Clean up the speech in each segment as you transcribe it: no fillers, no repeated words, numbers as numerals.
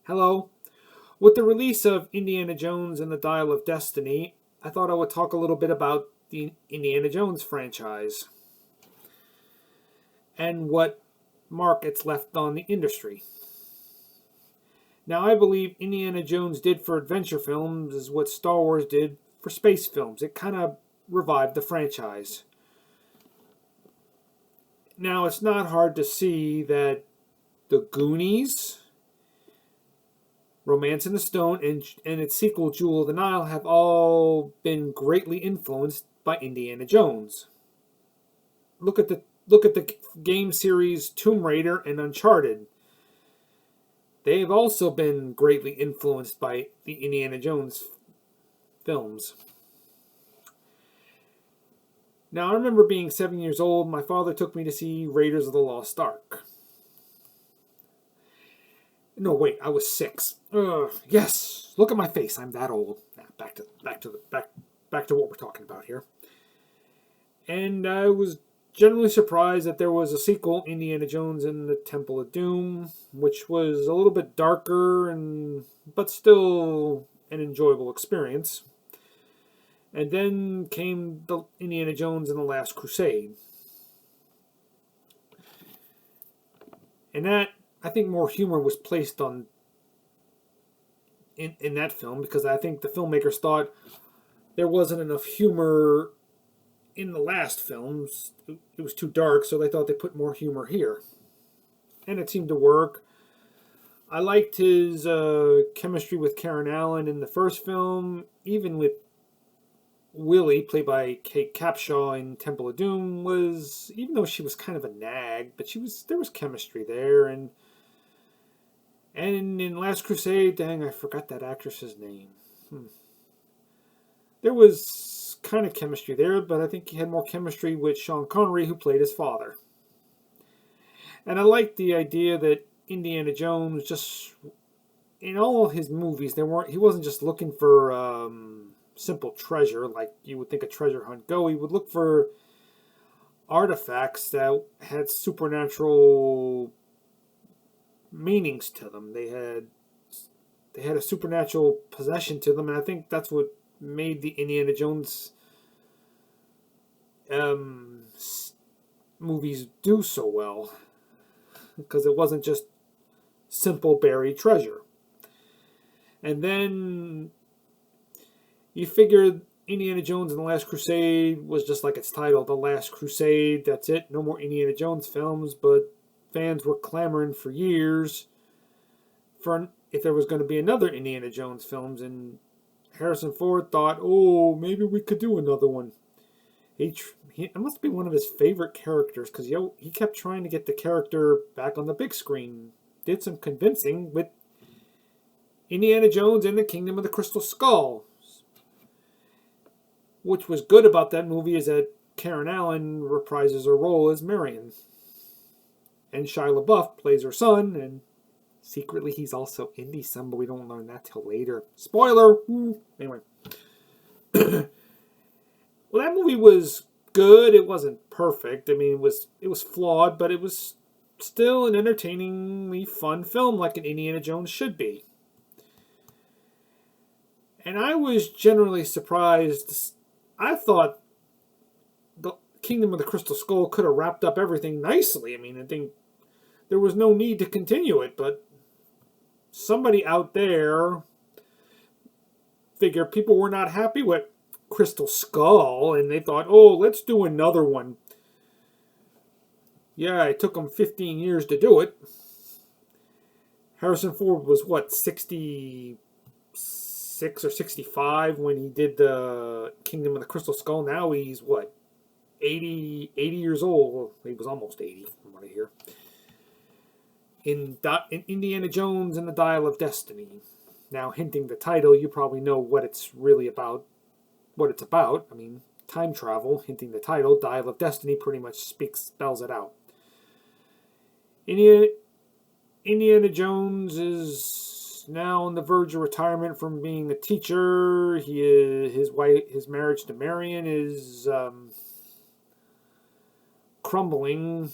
Hello. With the release of Indiana Jones and the Dial of Destiny, I thought I would talk a little bit about the Indiana Jones franchise and what mark it's left on the industry. Now, I believe Indiana Jones did for adventure films is what Star Wars did for space films. It kind of revived the franchise. Now, it's not hard to see that The Goonies, Romance in the Stone, and its sequel, Jewel of the Nile, have all been greatly influenced by Indiana Jones. Look at the game series Tomb Raider and Uncharted. They have also been greatly influenced by the Indiana Jones films. Now, I remember being 7 years old. My father took me to see Raiders of the Lost Ark. No, wait, I was 6. Yes, look at my face. I'm that old. Back to what we're talking about here. And I was generally surprised that there was a sequel, Indiana Jones and the Temple of Doom, which was a little bit darker but still an enjoyable experience. And then came the Indiana Jones and the Last Crusade. And that, I think, more humor was placed on in that film, because I think the filmmakers thought there wasn't enough humor in the last films. It was too dark, so they thought they'd put more humor here. And it seemed to work. I liked his chemistry with Karen Allen in the first film, even with Willie, played by Kate Capshaw in Temple of Doom, even though she was kind of a nag, but there was chemistry there. And in Last Crusade, dang, I forgot that actress's name. There was kind of chemistry there, but I think he had more chemistry with Sean Connery, who played his father. And I liked the idea that Indiana Jones, just in all his movies, he wasn't just looking for simple treasure like you would think a treasure hunt go. He would look for artifacts that had supernatural meanings to them. They had a supernatural possession to them, and I think that's what made the Indiana Jones movies do so well, because it wasn't just simple buried treasure. And then you figured Indiana Jones and the Last Crusade was just like its title, The Last Crusade. That's it. No more Indiana Jones films. But fans were clamoring for years for if there was going to be another Indiana Jones films, and Harrison Ford thought, oh, maybe we could do another one. It must be one of his favorite characters, because he kept trying to get the character back on the big screen. Did some convincing with Indiana Jones and the Kingdom of the Crystal Skull. Which was good about that movie is that Karen Allen reprises her role as Marion. And Shia LaBeouf plays her son, and secretly he's also Indy's son, but we don't learn that till later. Spoiler! Anyway. Well, that movie was good. It wasn't perfect. I mean, it was flawed, but it was still an entertainingly fun film, like an Indiana Jones should be. And I was generally surprised. I thought the Kingdom of the Crystal Skull could have wrapped up everything nicely. I mean, I think there was no need to continue it, but somebody out there figured people were not happy with Crystal Skull, and they thought, oh, let's do another one. Yeah, it took them 15 years to do it. Harrison Ford was, 66 or 65 when he did the Kingdom of the Crystal Skull. Now he's, 80 years old. Well, he was almost 80, from what I hear. In Indiana Jones and the Dial of Destiny. Now, hinting the title, you probably know what it's really about. What it's about. I mean, time travel, hinting the title, Dial of Destiny pretty much spells it out. Indiana Jones is now on the verge of retirement from being a teacher. His marriage to Marion is crumbling,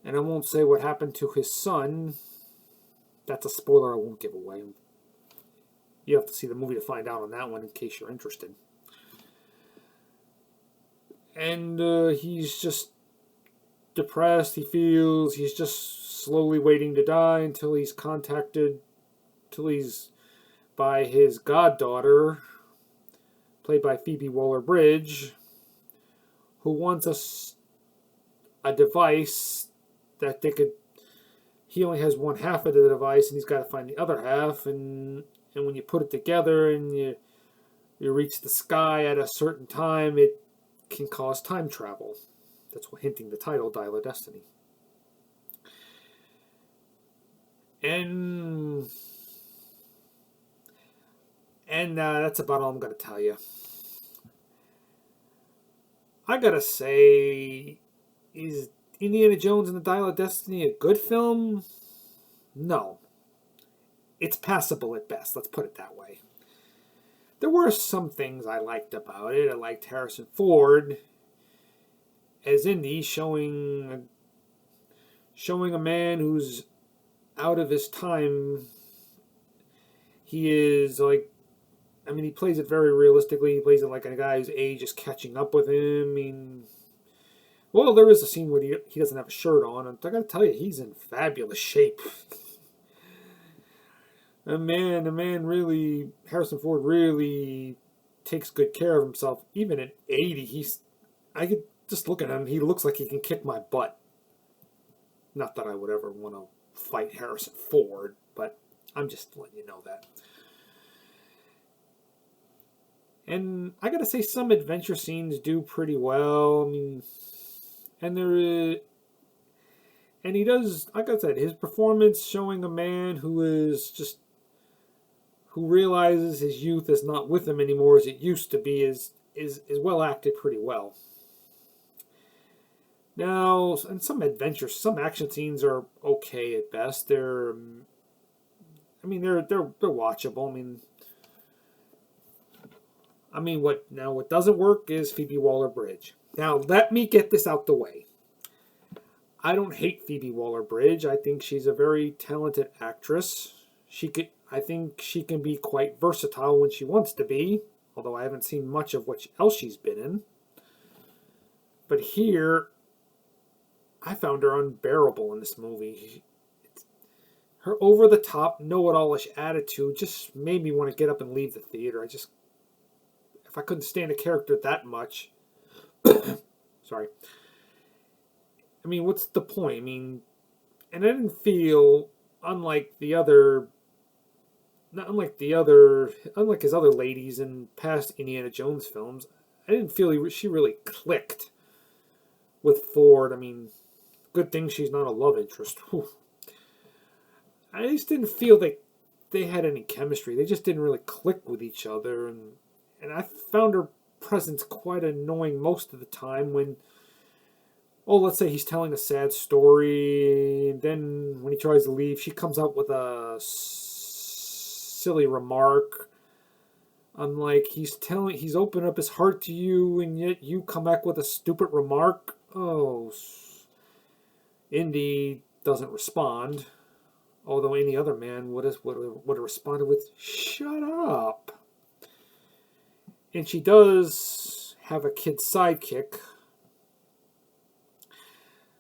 and I won't say what happened to his son. that's a spoiler I won't give away. You have to see the movie to find out on that one in case you're interested. And he's just depressed. He feels he's just slowly waiting to die until he's contacted, till he's by his goddaughter, played by Phoebe Waller-Bridge, who wants a device that they could. He only has one half of the device, and he's got to find the other half. And when you put it together and you reach the sky at a certain time, it can cause time travel. That's what hinting the title, Dial of Destiny. And that's about all I'm going to tell you. I gotta say, is Indiana Jones and the Dial of Destiny a good film? No. It's passable at best, let's put it that way. There were some things I liked about it. I liked Harrison Ford as Indy, showing a man who's out of his time. He is like, I mean, he plays it very realistically. He plays it like a guy whose age is catching up with him. I mean, well, there is a scene where he doesn't have a shirt on, and I gotta tell you, he's in fabulous shape. The man really, Harrison Ford really takes good care of himself. Even at 80, I could just look at him, he looks like he can kick my butt. Not that I would ever want to fight Harrison Ford, but I'm just letting you know that. And I gotta say, some adventure scenes do pretty well. I mean, and he does, like I said, his performance showing a man who realizes his youth is not with him anymore as it used to be is well acted pretty well. Now, and some action scenes are okay at best. They're watchable. What doesn't work is Phoebe Waller-Bridge. Now, let me get this out the way. I don't hate Phoebe Waller-Bridge. I think she's a very talented actress. I think she can be quite versatile when she wants to be, although I haven't seen much of what else she's been in. But here, I found her unbearable in this movie. Her over-the-top, know-it-all-ish attitude just made me want to get up and leave the theater. If I couldn't stand a character that much, sorry. I mean, what's the point? I mean, and I didn't feel, unlike his other ladies in past Indiana Jones films, I didn't feel she really clicked with Ford. I mean, good thing she's not a love interest. Whew. I just didn't feel that they had any chemistry. They just didn't really click with each other, and I found her presence quite annoying most of the time when, let's say he's telling a sad story, and then when he tries to leave, she comes up with a silly remark. Unlike he's opened up his heart to you, and yet you come back with a stupid remark. Oh, Indy doesn't respond. Although any other man would have responded with, "Shut up." And she does have a kid sidekick.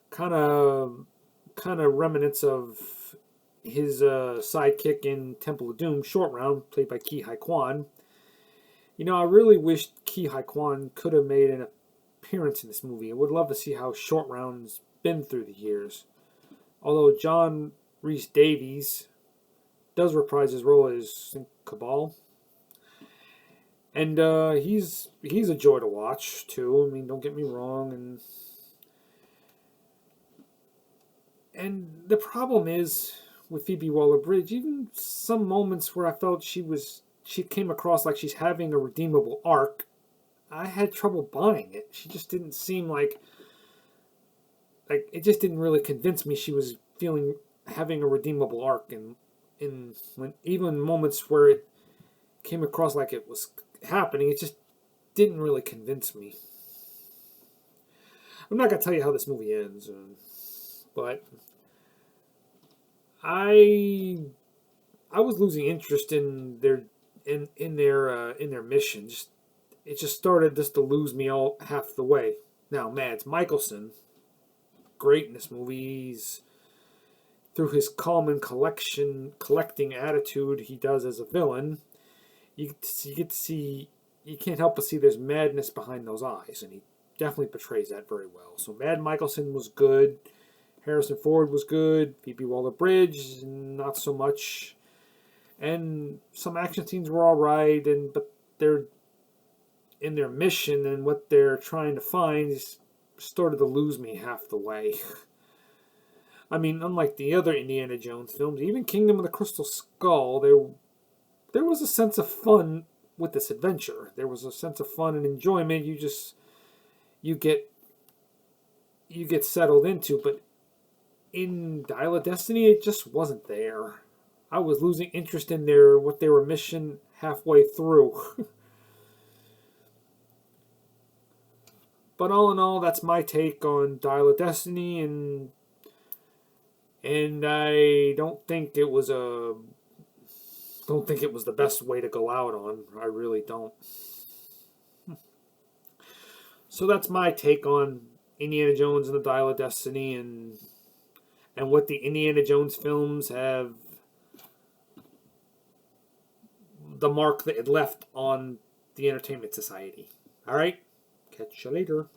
Kind of remnants of his sidekick in Temple of Doom, Short Round, played by Ki Hai Kwan. I really wished Ki Hai Kwan could have made an appearance in this movie. I would love to see how Short Round's been through the years. Although John Rhys-Davies does reprise his role as Cabal. And he's a joy to watch, too. I mean, don't get me wrong. And the problem is, with Phoebe Waller-Bridge, even some moments where I felt she came across like she's having a redeemable arc, I had trouble buying it. She just didn't seem like it just didn't really convince me she was having a redeemable arc, and when even moments where it came across like it was happening, it just didn't really convince me. I'm not gonna tell you how this movie ends, but I I was losing interest in their mission. It just started just to lose me all half the way. Now, Mads Mikkelsen, great in this movie. Through his calm and collecting attitude he does as a villain, you get to see, you can't help but see there's madness behind those eyes, and he definitely portrays that very well. So Mad Michelson was good, Harrison Ford was good, Phoebe Waller-Bridge not so much, and some action scenes were all right, but they're in their mission and what they're trying to find started to lose me half the way. I mean, unlike the other Indiana Jones films, even Kingdom of the Crystal Skull, there was a sense of fun with this adventure. There was a sense of fun and enjoyment. You get settled into, but in Dial of Destiny, it just wasn't there. I was losing interest in what they were mission halfway through. But all in all, that's my take on Dial of Destiny, and I don't think it was the best way to go out on. I really don't. So that's my take on Indiana Jones and the Dial of Destiny, and what the Indiana Jones films have, the mark that it left on the entertainment society. All right, catch you later.